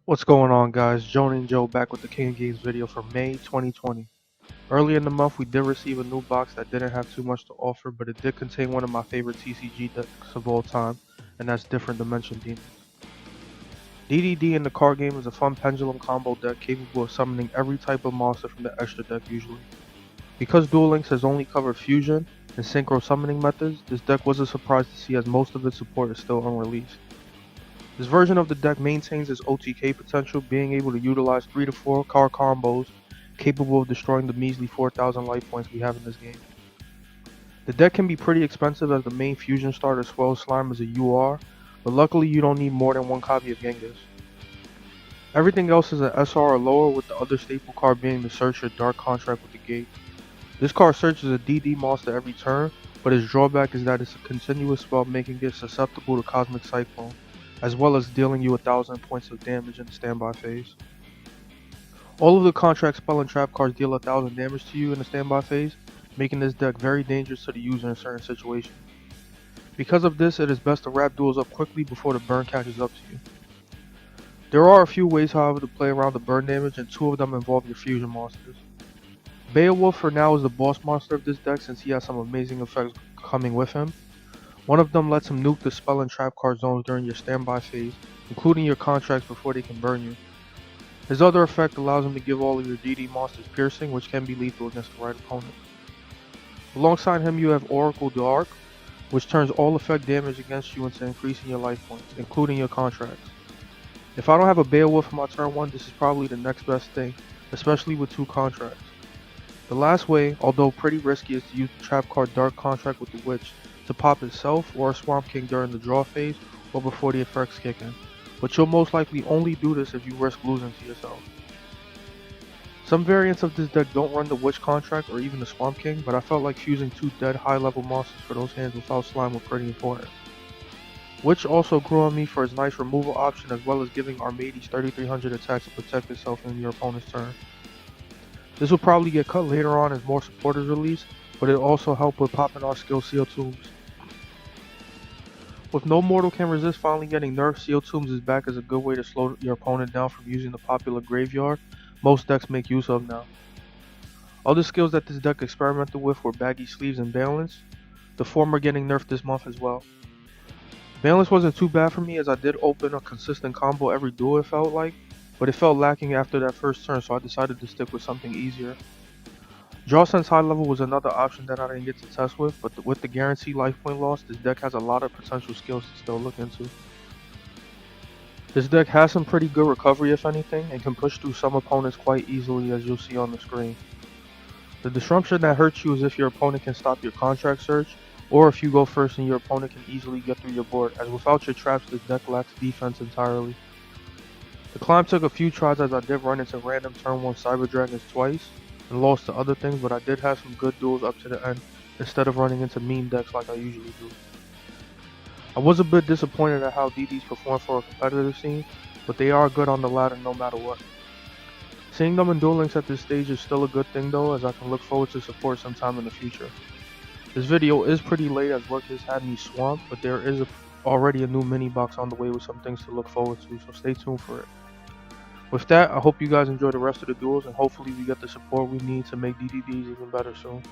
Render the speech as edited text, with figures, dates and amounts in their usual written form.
What's going on, guys? Joni and Joe back with the King Games video for May 2020. Early in the month we did receive a new box that didn't have too much to offer, but it did contain one of my favorite TCG decks of all time, and that's Different Dimension Demons. DDD in the card game is a fun pendulum combo deck capable of summoning every type of monster from the extra deck usually. Because Duel Links has only covered fusion and synchro summoning methods, this deck was a surprise to see as most of its support is still unreleased. This version of the deck maintains its OTK potential, being able to utilize 3 to 4 card combos capable of destroying the measly 4,000 life points we have in this game. The deck can be pretty expensive as the main fusion starter Swell Slime is a UR, but luckily you don't need more than one copy of Genghis. Everything else is an SR or lower, with the other staple card being the Searcher Dark Contract with the Gate. This card searches a DD monster every turn, but its drawback is that it's a continuous spell, making it susceptible to Cosmic Cyclone, as well as dealing you 1,000 points of damage in the standby phase. All of the contract spell and trap cards deal 1,000 damage to you in the standby phase, making this deck very dangerous to the user in certain situations. Because of this, it is best to wrap duels up quickly before the burn catches up to you. There are a few ways, however, to play around the burn damage, and two of them involve your fusion monsters. Beowulf for now is the boss monster of this deck since he has some amazing effects coming with him. One of them lets him nuke the spell and trap card zones during your standby phase, including your contracts before they can burn you. His other effect allows him to give all of your DD monsters piercing, which can be lethal against the right opponent. Alongside him you have Oracle the Arc, which turns all effect damage against you into increasing your life points, including your contracts. If I don't have a Beowulf in my turn 1, this is probably the next best thing, especially with 2 contracts. The last way, although pretty risky, is to use the trap card Dark Contract with the Witch to pop itself or a Swamp King during the draw phase or before the effects kick in, but you'll most likely only do this if you risk losing to yourself. Some variants of this deck don't run the Witch Contract or even the Swamp King, but I felt like fusing 2 dead high level monsters for those hands without slime were pretty important. Witch also grew on me for its nice removal option, as well as giving Armades 3300 attacks to protect itself in your opponent's turn. This will probably get cut later on as more support is released, but it also helped with popping our skill Seal Tombs. With No Mortal Can Resist finally getting nerfed, Seal Tombs is back as a good way to slow your opponent down from using the popular graveyard most decks make use of now. Other skills that this deck experimented with were Baggy Sleeves and Balance, the former getting nerfed this month as well. Balance wasn't too bad for me as I did open a consistent combo every duel it felt like, but it felt lacking after that first turn, so I decided to stick with something easier. Draw Sense High Level was another option that I didn't get to test with, but with the guaranteed life point loss, this deck has a lot of potential skills to still look into. This deck has some pretty good recovery if anything, and can push through some opponents quite easily, as you'll see on the screen. The disruption that hurts you is if your opponent can stop your contract search, or if you go first and your opponent can easily get through your board, as without your traps this deck lacks defense entirely. The climb took a few tries as I did run into random turn 1 Cyber Dragons twice, and lost to other things, but I did have some good duels up to the end, instead of running into meme decks like I usually do. I was a bit disappointed at how DDs perform for a competitive scene, but they are good on the ladder no matter what. Seeing them in Duel Links at this stage is still a good thing though, as I can look forward to support sometime in the future. This video is pretty late as work has had me swamped, but there is already a new mini box on the way with some things to look forward to, so stay tuned for it. With that, I hope you guys enjoy the rest of the duels, and hopefully we get the support we need to make DDDs even better soon.